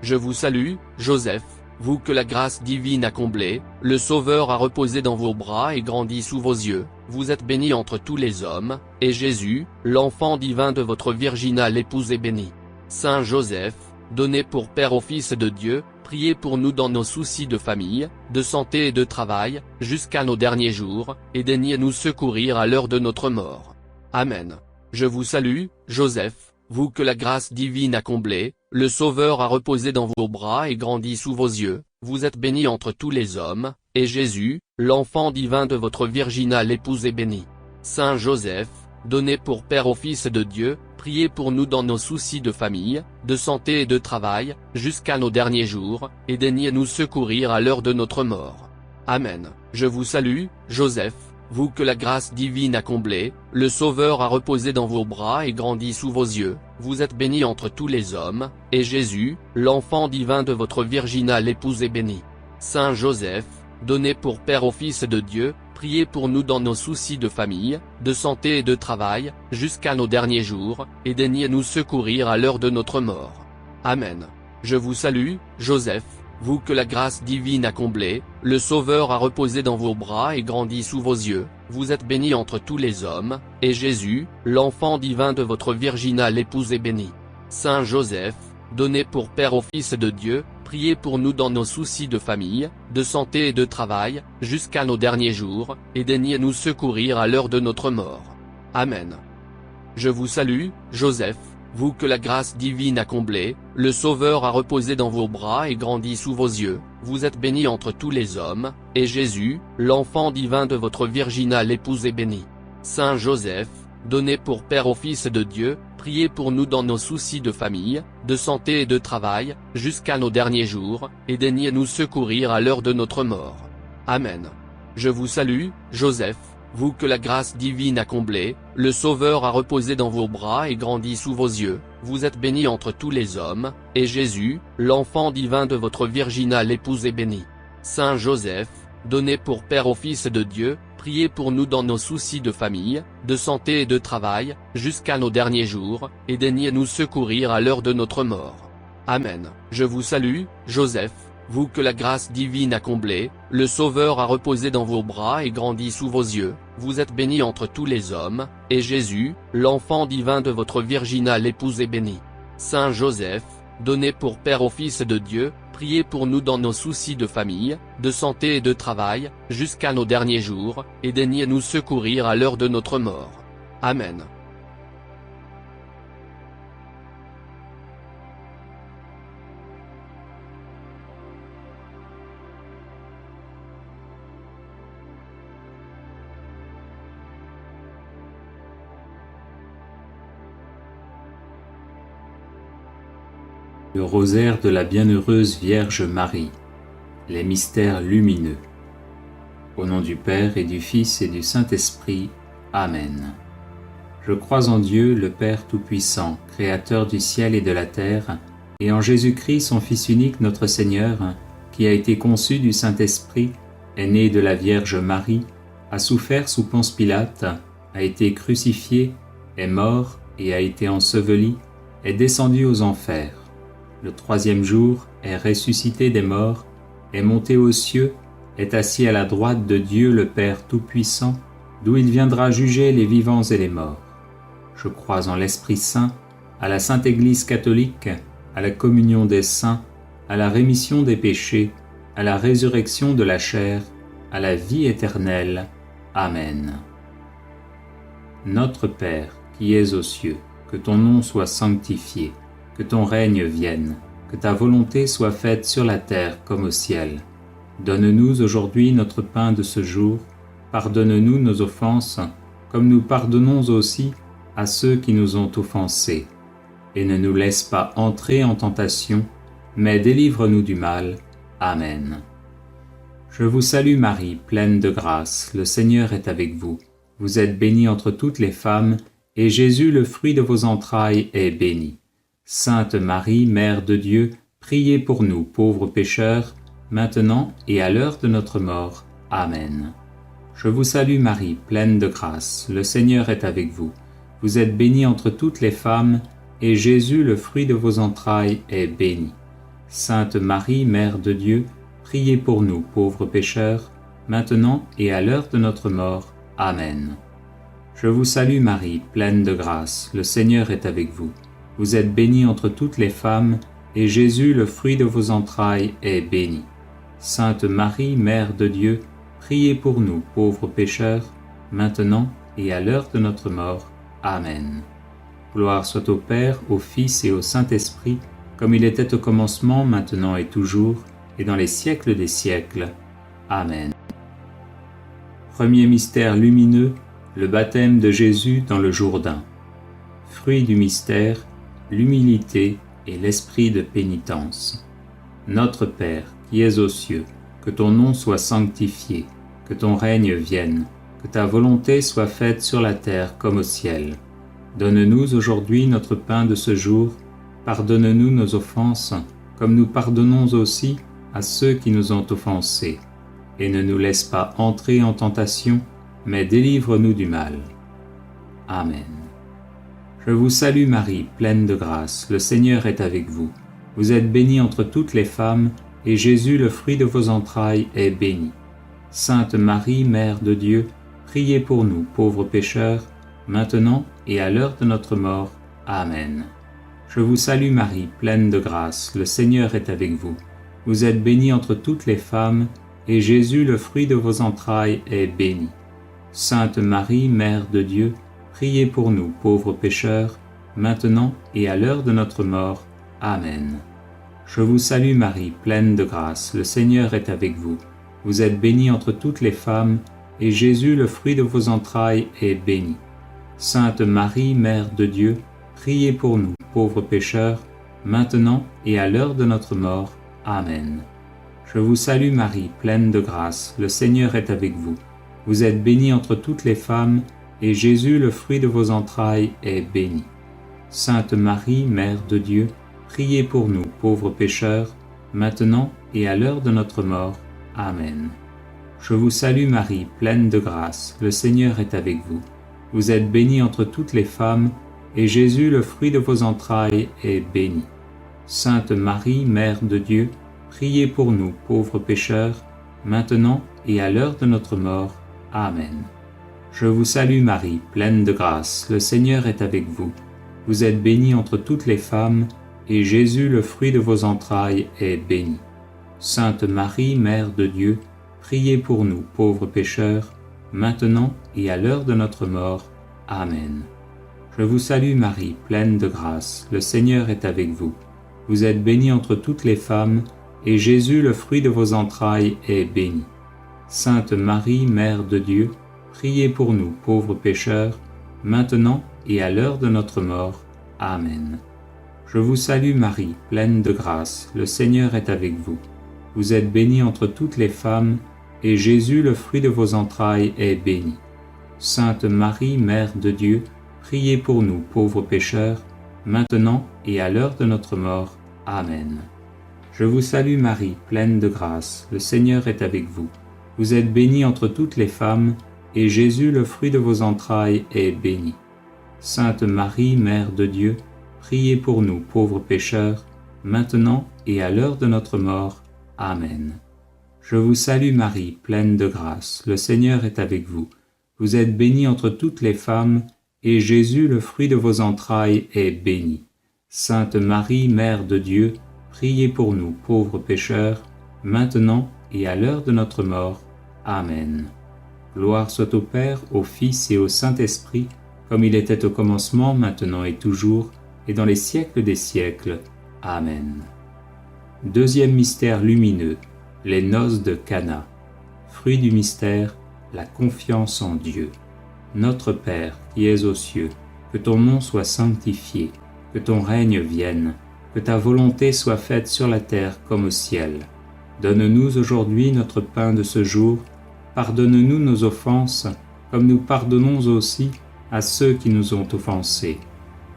Je vous salue, Joseph, vous que la grâce divine a comblé, le Sauveur a reposé dans vos bras et grandi sous vos yeux, vous êtes bénie entre tous les hommes, et Jésus, l'enfant divin de votre virginale épouse est béni. Saint Joseph, donné pour Père au Fils de Dieu, priez pour nous dans nos soucis de famille, de santé et de travail, jusqu'à nos derniers jours, et daignez nous secourir à l'heure de notre mort. Amen. Je vous salue, Joseph, vous que la grâce divine a comblé, le Sauveur a reposé dans vos bras et grandi sous vos yeux, vous êtes bénie entre tous les hommes, et Jésus, l'enfant divin de votre virginale épouse est béni. Saint Joseph, donné pour Père au Fils de Dieu, priez pour nous dans nos soucis de famille, de santé et de travail, jusqu'à nos derniers jours, et daignez nous secourir à l'heure de notre mort. Amen. Je vous salue, Joseph, vous que la grâce divine a comblé, le Sauveur a reposé dans vos bras et grandi sous vos yeux, vous êtes bénie entre tous les hommes, et Jésus, l'enfant divin de votre virginale épouse est béni. Saint Joseph, donné pour Père au Fils de Dieu, priez pour nous dans nos soucis de famille, de santé et de travail, jusqu'à nos derniers jours, et daignez nous secourir à l'heure de notre mort. Amen. Je vous salue, Joseph, vous que la grâce divine a comblé, le Sauveur a reposé dans vos bras et grandi sous vos yeux, vous êtes bénie entre tous les hommes, et Jésus, l'enfant divin de votre virginale épouse est béni. Saint Joseph, donné pour Père au Fils de Dieu, priez pour nous dans nos soucis de famille, de santé et de travail, jusqu'à nos derniers jours, et daignez nous secourir à l'heure de notre mort. Amen. Je vous salue, Joseph, vous que la grâce divine a comblé, le Sauveur a reposé dans vos bras et grandi sous vos yeux, vous êtes bénie entre tous les hommes, et Jésus, l'enfant divin de votre virginale épouse est béni. Saint Joseph, donné pour Père au Fils de Dieu, priez pour nous dans nos soucis de famille, de santé et de travail, jusqu'à nos derniers jours, et daignez nous secourir à l'heure de notre mort. Amen. Je vous salue, Joseph, vous que la grâce divine a comblé, le Sauveur a reposé dans vos bras et grandi sous vos yeux, vous êtes bénie entre tous les hommes, et Jésus, l'enfant divin de votre virginale épouse est béni. Saint Joseph, donné pour Père au Fils de Dieu, priez pour nous dans nos soucis de famille, de santé et de travail, jusqu'à nos derniers jours, et daignez nous secourir à l'heure de notre mort. Amen. Je vous salue, Joseph, vous que la grâce divine a comblé, le Sauveur a reposé dans vos bras et grandi sous vos yeux, vous êtes bénie entre tous les hommes, et Jésus, l'enfant divin de votre virginale épouse est béni. Saint Joseph, donné pour Père au Fils de Dieu, priez pour nous dans nos soucis de famille, de santé et de travail, jusqu'à nos derniers jours, et daignez nous secourir à l'heure de notre mort. Amen. Le rosaire de la bienheureuse Vierge Marie, les mystères lumineux. Au nom du Père et du Fils et du Saint-Esprit. Amen. Je crois en Dieu, le Père Tout-Puissant, Créateur du ciel et de la terre, et en Jésus-Christ, son Fils unique, notre Seigneur, qui a été conçu du Saint-Esprit, est né de la Vierge Marie, a souffert sous Ponce Pilate, a été crucifié, est mort et a été enseveli, est descendu aux enfers. Le troisième jour est ressuscité des morts, est monté aux cieux, est assis à la droite de Dieu le Père Tout-Puissant, d'où il viendra juger les vivants et les morts. Je crois en l'Esprit Saint, à la Sainte Église catholique, à la communion des saints, à la rémission des péchés, à la résurrection de la chair, à la vie éternelle. Amen. Notre Père, qui es aux cieux, que ton nom soit sanctifié, que ton règne vienne, que ta volonté soit faite sur la terre comme au ciel. Donne-nous aujourd'hui notre pain de ce jour, pardonne-nous nos offenses, comme nous pardonnons aussi à ceux qui nous ont offensés. Et ne nous laisse pas entrer en tentation, mais délivre-nous du mal. Amen. Je vous salue Marie, pleine de grâce, le Seigneur est avec vous. Vous êtes bénie entre toutes les femmes, et Jésus, le fruit de vos entrailles, est béni. Sainte Marie, Mère de Dieu, priez pour nous, pauvres pécheurs, maintenant et à l'heure de notre mort. Amen. Je vous salue Marie, pleine de grâce, le Seigneur est avec vous. Vous êtes bénie entre toutes les femmes, et Jésus, le fruit de vos entrailles, est béni. Sainte Marie, Mère de Dieu, priez pour nous, pauvres pécheurs, maintenant et à l'heure de notre mort. Amen. Je vous salue Marie, pleine de grâce, le Seigneur est avec vous. Vous êtes bénie entre toutes les femmes, et Jésus, le fruit de vos entrailles, est béni. Sainte Marie, Mère de Dieu, priez pour nous, pauvres pécheurs, maintenant et à l'heure de notre mort. Amen. Gloire soit au Père, au Fils et au Saint-Esprit, comme il était au commencement, maintenant et toujours, et dans les siècles des siècles. Amen. Premier mystère lumineux, le baptême de Jésus dans le Jourdain. Fruit du mystère, l'humilité et l'esprit de pénitence. Notre Père, qui es aux cieux, que ton nom soit sanctifié, que ton règne vienne, que ta volonté soit faite sur la terre comme au ciel. Donne-nous aujourd'hui notre pain de ce jour, pardonne-nous nos offenses, comme nous pardonnons aussi à ceux qui nous ont offensés. Et ne nous laisse pas entrer en tentation, mais délivre-nous du mal. Amen. Je vous salue Marie, pleine de grâce, le Seigneur est avec vous. Vous êtes bénie entre toutes les femmes, et Jésus, le fruit de vos entrailles, est béni. Sainte Marie, Mère de Dieu, priez pour nous, pauvres pécheurs, maintenant et à l'heure de notre mort. Amen. Je vous salue Marie, pleine de grâce, le Seigneur est avec vous. Vous êtes bénie entre toutes les femmes, et Jésus, le fruit de vos entrailles, est béni. Sainte Marie, Mère de Dieu, priez pour nous, pauvres pécheurs, maintenant et à l'heure de notre mort. Amen. Je vous salue Marie, pleine de grâce, le Seigneur est avec vous. Vous êtes bénie entre toutes les femmes, et Jésus, le fruit de vos entrailles, est béni. Sainte Marie, Mère de Dieu, priez pour nous, pauvres pécheurs, maintenant et à l'heure de notre mort. Amen. Je vous salue Marie, pleine de grâce, le Seigneur est avec vous. Vous êtes bénie entre toutes les femmes, et Jésus, le fruit de vos entrailles, est béni. Sainte Marie, Mère de Dieu, priez pour nous, pauvres pécheurs, maintenant et à l'heure de notre mort. Amen. Je vous salue Marie, pleine de grâce, le Seigneur est avec vous. Vous êtes bénie entre toutes les femmes, et Jésus, le fruit de vos entrailles, est béni. Sainte Marie, Mère de Dieu, priez pour nous, pauvres pécheurs, maintenant et à l'heure de notre mort. Amen. Je vous salue Marie, pleine de grâce, le Seigneur est avec vous. Vous êtes bénie entre toutes les femmes, et Jésus, le fruit de vos entrailles, est béni. Sainte Marie, Mère de Dieu, priez pour nous, pauvres pécheurs, maintenant et à l'heure de notre mort. Amen. Je vous salue Marie, pleine de grâce, le Seigneur est avec vous. Vous êtes bénie entre toutes les femmes, et Jésus, le fruit de vos entrailles, est béni. Sainte Marie, Mère de Dieu, priez pour nous, pauvres pécheurs, maintenant et à l'heure de notre mort. Amen. Je vous salue Marie, pleine de grâce, le Seigneur est avec vous. Vous êtes bénie entre toutes les femmes, et Jésus, le fruit de vos entrailles, est béni. Sainte Marie, Mère de Dieu, priez pour nous, pauvres pécheurs, maintenant et à l'heure de notre mort. Amen. Je vous salue Marie, pleine de grâce, le Seigneur est avec vous. Vous êtes bénie entre toutes les femmes, et Jésus, le fruit de vos entrailles, est béni. Sainte Marie, Mère de Dieu, priez pour nous, pauvres pécheurs, maintenant et à l'heure de notre mort. Amen. Je vous salue Marie, pleine de grâce, le Seigneur est avec vous. Vous êtes bénie entre toutes les femmes, et Jésus, le fruit de vos entrailles, est béni. Sainte Marie, Mère de Dieu, priez pour nous, pauvres pécheurs, maintenant et à l'heure de notre mort. Amen. Gloire soit au Père, au Fils et au Saint-Esprit, comme il était au commencement, maintenant et toujours, et dans les siècles des siècles. Amen. Deuxième mystère lumineux, les noces de Cana. Fruit du mystère, la confiance en Dieu. Notre Père, qui es aux cieux, que ton nom soit sanctifié, que ton règne vienne, que ta volonté soit faite sur la terre comme au ciel. Donne-nous aujourd'hui notre pain de ce jour, pardonne-nous nos offenses, comme nous pardonnons aussi à ceux qui nous ont offensés.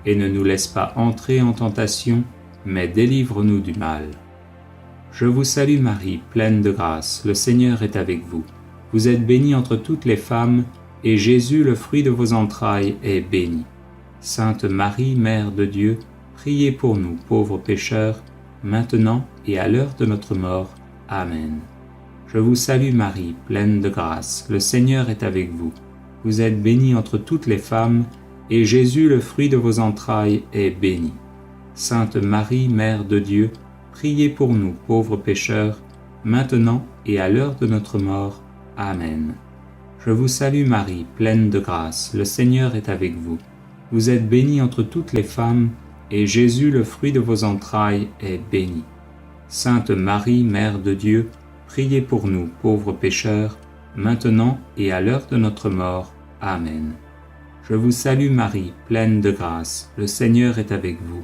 Et ne nous laisse pas entrer en tentation, mais délivre-nous du mal. Je vous salue Marie, pleine de grâce, le Seigneur est avec vous. Vous êtes bénie entre toutes les femmes, et Jésus, le fruit de vos entrailles, est béni. Sainte Marie, Mère de Dieu, priez pour nous, pauvres pécheurs, maintenant et à l'heure de notre mort. Amen. Je vous salue Marie, pleine de grâce, le Seigneur est avec vous. Vous êtes bénie entre toutes les femmes, et Jésus, le fruit de vos entrailles, est béni. Sainte Marie, Mère de Dieu, priez pour nous, pauvres pécheurs, maintenant et à l'heure de notre mort. Amen. Je vous salue Marie, pleine de grâce, le Seigneur est avec vous. Vous êtes bénie entre toutes les femmes, et Jésus, le fruit de vos entrailles, est béni. Sainte Marie, Mère de Dieu, priez pour nous, pauvres pécheurs, maintenant et à l'heure de notre mort. Amen. Je vous salue Marie, pleine de grâce, le Seigneur est avec vous.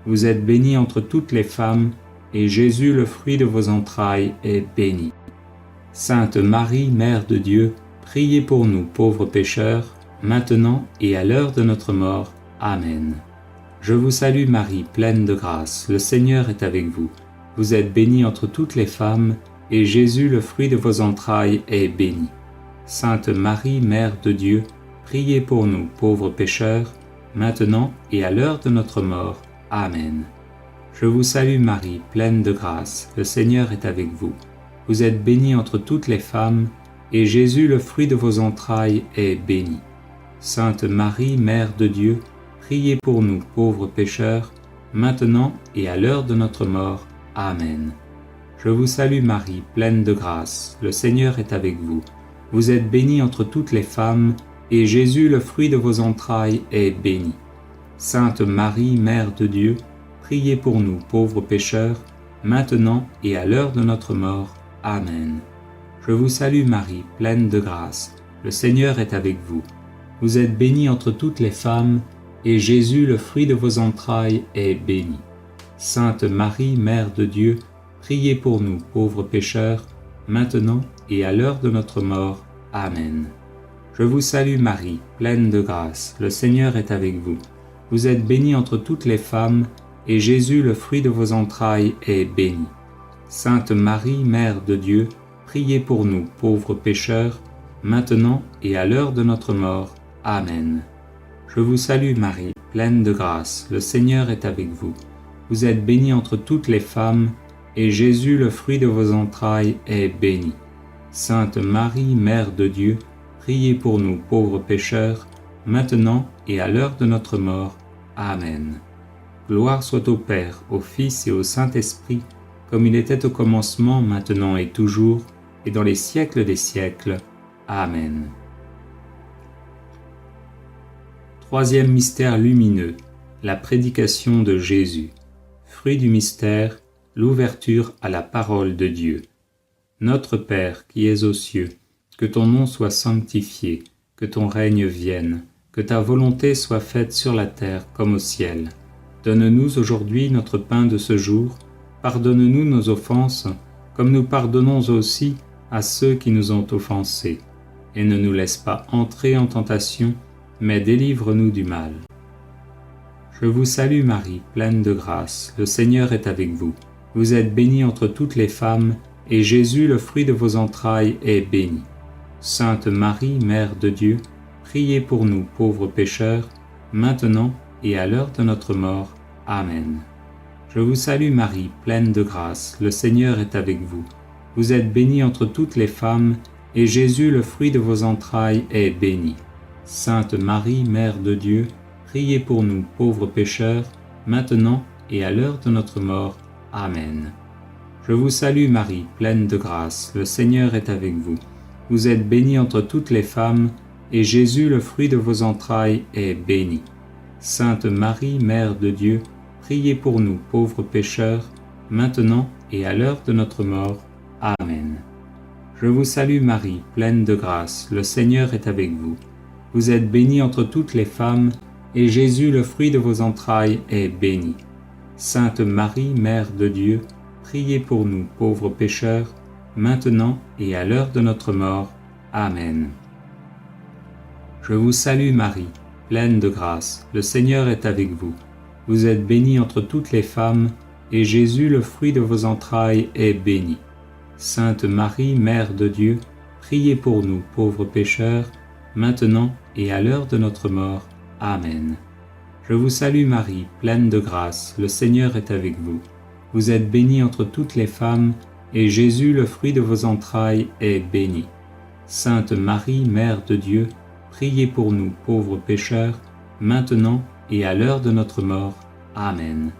Vous êtes bénie entre toutes les femmes, et Jésus, le fruit de vos entrailles, est béni. Sainte Marie, Mère de Dieu, priez pour nous, pauvres pécheurs, maintenant et à l'heure de notre mort. Amen. Je vous salue Marie, pleine de grâce, le Seigneur est avec vous. Vous êtes bénie entre toutes les femmes, et Jésus, le fruit de vos entrailles, est béni. Sainte Marie, Mère de Dieu, priez pour nous, pauvres pécheurs, maintenant et à l'heure de notre mort. Amen. Je vous salue Marie, pleine de grâce, le Seigneur est avec vous. Vous êtes bénie entre toutes les femmes, et Jésus, le fruit de vos entrailles, est béni. Sainte Marie, Mère de Dieu, priez pour nous, pauvres pécheurs, maintenant et à l'heure de notre mort. Amen. Je vous salue Marie, pleine de grâce, le Seigneur est avec vous. Vous êtes bénie entre toutes les femmes, et Jésus, le fruit de vos entrailles, est béni. Sainte Marie, Mère de Dieu, priez pour nous, pauvres pécheurs, maintenant et à l'heure de notre mort. Amen. Je vous salue Marie, pleine de grâce, le Seigneur est avec vous. Vous êtes bénie entre toutes les femmes, et Jésus, le fruit de vos entrailles, est béni. Sainte Marie, Mère de Dieu, priez pour nous, pauvres pécheurs, maintenant et à l'heure de notre mort. Amen. Je vous salue Marie, pleine de grâce, le Seigneur est avec vous. Vous êtes bénie entre toutes les femmes, et Jésus, le fruit de vos entrailles, est béni. Sainte Marie, Mère de Dieu, priez pour nous, pauvres pécheurs, maintenant et à l'heure de notre mort. Amen. Je vous salue Marie, pleine de grâce, le Seigneur est avec vous. Vous êtes bénie entre toutes les femmes, et Jésus, le fruit de vos entrailles, est béni. Sainte Marie, Mère de Dieu, priez pour nous, pauvres pécheurs, maintenant et à l'heure de notre mort. Amen. Gloire soit au Père, au Fils et au Saint-Esprit, comme il était au commencement, maintenant et toujours, et dans les siècles des siècles. Amen. Troisième mystère lumineux, la prédication de Jésus. Fruit du mystère, l'ouverture à la parole de Dieu. Notre Père qui es aux cieux, que ton nom soit sanctifié, que ton règne vienne, que ta volonté soit faite sur la terre comme au ciel. Donne-nous aujourd'hui notre pain de ce jour. Pardonne-nous nos offenses, comme nous pardonnons aussi à ceux qui nous ont offensés. Et ne nous laisse pas entrer en tentation, mais délivre-nous du mal. Je vous salue Marie, pleine de grâce, le Seigneur est avec vous. Vous êtes bénie entre toutes les femmes, et Jésus, le fruit de vos entrailles, est béni. Sainte Marie, Mère de Dieu, priez pour nous pauvres pécheurs, maintenant et à l'heure de notre mort. Amen. Je vous salue Marie, pleine de grâce, le Seigneur est avec vous. Vous êtes bénie entre toutes les femmes, et Jésus, le fruit de vos entrailles, est béni. Sainte Marie, Mère de Dieu, priez pour nous pauvres pécheurs, maintenant et à l'heure de notre mort. Amen. Je vous salue Marie, pleine de grâce, le Seigneur est avec vous. Vous êtes bénie entre toutes les femmes, et Jésus, le fruit de vos entrailles, est béni. Sainte Marie, Mère de Dieu, priez pour nous pauvres pécheurs, maintenant et à l'heure de notre mort. Amen. Je vous salue Marie, pleine de grâce, le Seigneur est avec vous. Vous êtes bénie entre toutes les femmes, et Jésus, le fruit de vos entrailles, est béni. Sainte Marie, Mère de Dieu, priez pour nous pauvres pécheurs, maintenant et à l'heure de notre mort. Amen. Je vous salue Marie, pleine de grâce, le Seigneur est avec vous. Vous êtes bénie entre toutes les femmes, et Jésus, le fruit de vos entrailles, est béni. Sainte Marie, Mère de Dieu, priez pour nous pauvres pécheurs, maintenant et à l'heure de notre mort. Amen. Je vous salue Marie, pleine de grâce, le Seigneur est avec vous. Vous êtes bénie entre toutes les femmes, et Jésus, le fruit de vos entrailles, est béni. Sainte Marie, Mère de Dieu, priez pour nous pauvres pécheurs, maintenant et à l'heure de notre mort. Amen.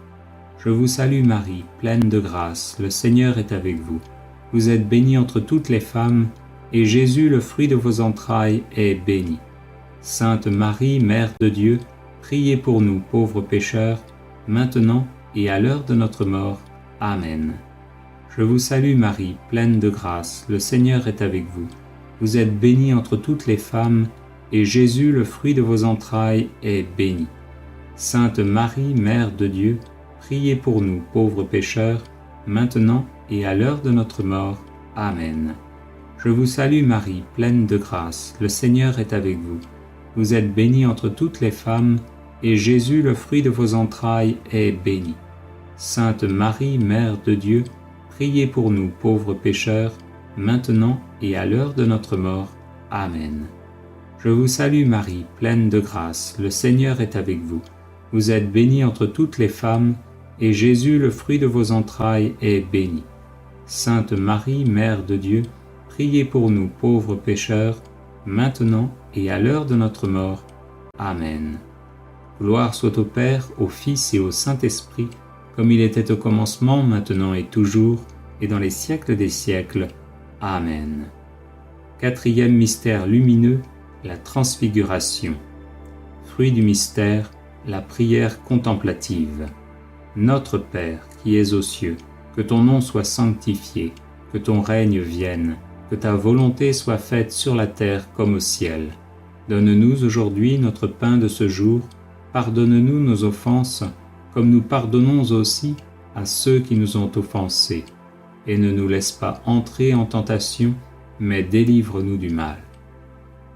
Je vous salue Marie, pleine de grâce, le Seigneur est avec vous. Vous êtes bénie entre toutes les femmes, et Jésus, le fruit de vos entrailles, est béni. Sainte Marie, Mère de Dieu, priez pour nous pauvres pécheurs, maintenant et à l'heure de notre mort. Amen. Je vous salue Marie, pleine de grâce, le Seigneur est avec vous. Vous êtes bénie entre toutes les femmes, et Jésus, le fruit de vos entrailles, est béni. Sainte Marie, Mère de Dieu, priez pour nous pauvres pécheurs, maintenant et à l'heure de notre mort. Amen. Je vous salue Marie, pleine de grâce, le Seigneur est avec vous. Vous êtes bénie entre toutes les femmes, et Jésus, le fruit de vos entrailles, est béni. Sainte Marie, Mère de Dieu, priez pour nous pauvres pécheurs, maintenant et à l'heure de notre mort. Amen. Je vous salue Marie, pleine de grâce, le Seigneur est avec vous. Vous êtes bénie entre toutes les femmes, et Jésus, le fruit de vos entrailles, est béni. Sainte Marie, Mère de Dieu, priez pour nous pauvres pécheurs, maintenant et à l'heure de notre mort. Amen. Gloire soit au Père, au Fils et au Saint-Esprit, comme il était au commencement, maintenant et toujours, et dans les siècles des siècles. Amen. Quatrième mystère lumineux, la transfiguration. Fruit du mystère, la prière contemplative. Notre Père, qui es aux cieux, que ton nom soit sanctifié, que ton règne vienne, que ta volonté soit faite sur la terre comme au ciel. Donne-nous aujourd'hui notre pain de ce jour, pardonne-nous nos offenses, comme nous pardonnons aussi à ceux qui nous ont offensés. Et ne nous laisse pas entrer en tentation, mais délivre-nous du mal.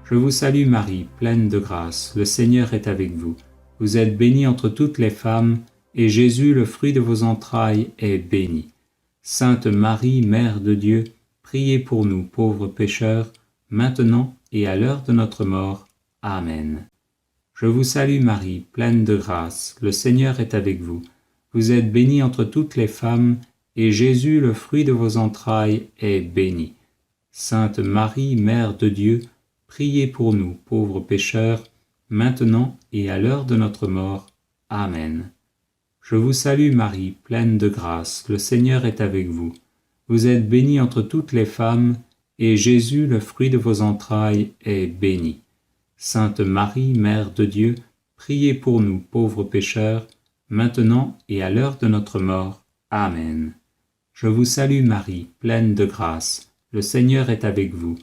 Je vous salue Marie, pleine de grâce, le Seigneur est avec vous. Vous êtes bénie entre toutes les femmes, et Jésus, le fruit de vos entrailles, est béni. Sainte Marie, Mère de Dieu, priez pour nous pauvres pécheurs, maintenant et à l'heure de notre mort. Amen. Je vous salue Marie, pleine de grâce, le Seigneur est avec vous. Vous êtes bénie entre toutes les femmes, et Jésus, le fruit de vos entrailles, est béni. Sainte Marie, Mère de Dieu, priez pour nous pauvres pécheurs, maintenant et à l'heure de notre mort. Amen. Je vous salue Marie, pleine de grâce, le Seigneur est avec vous. Vous êtes bénie entre toutes les femmes, et Jésus, le fruit de vos entrailles, est béni. Sainte Marie, Mère de Dieu, priez pour nous pauvres pécheurs, maintenant et à l'heure de notre mort. Amen. Je vous salue Marie, pleine de grâce, le Seigneur est avec vous.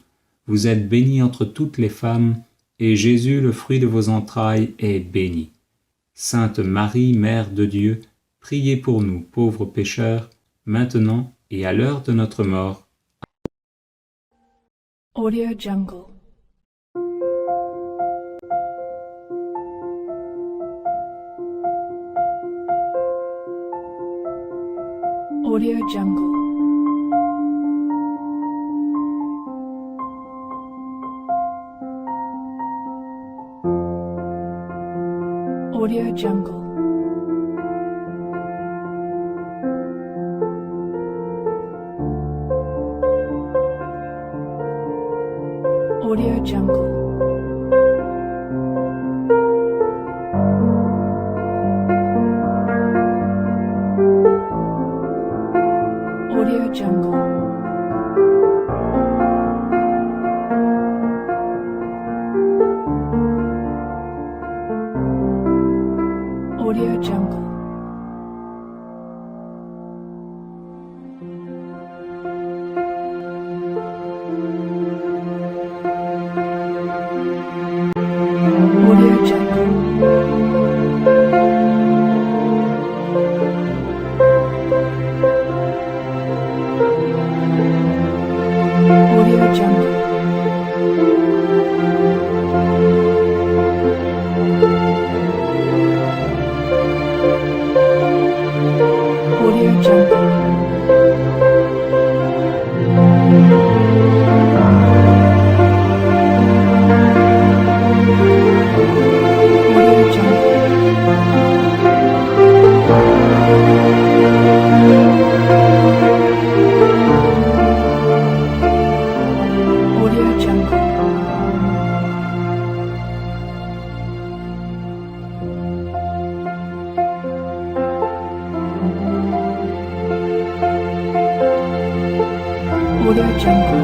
Vous êtes bénie entre toutes les femmes, et Jésus, le fruit de vos entrailles, est béni. Sainte Marie, Mère de Dieu, priez pour nous pauvres pécheurs, maintenant et à l'heure de notre mort. Audio Jungle. Audio Jungle. Audio Jungle. Audio Jungle. Audio Jungle. Audio Jungle. Audio Jungle. Audio Jungle. Audio Jungle. Audio Jungle. Audio Jungle. Audio Jungle.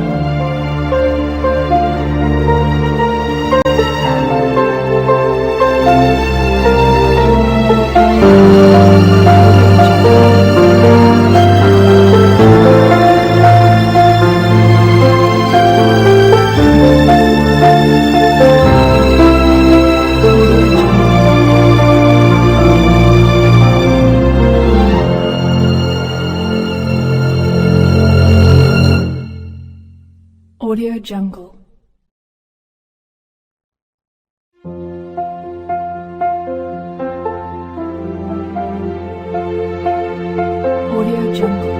Audio Jungle. Audio Jungle.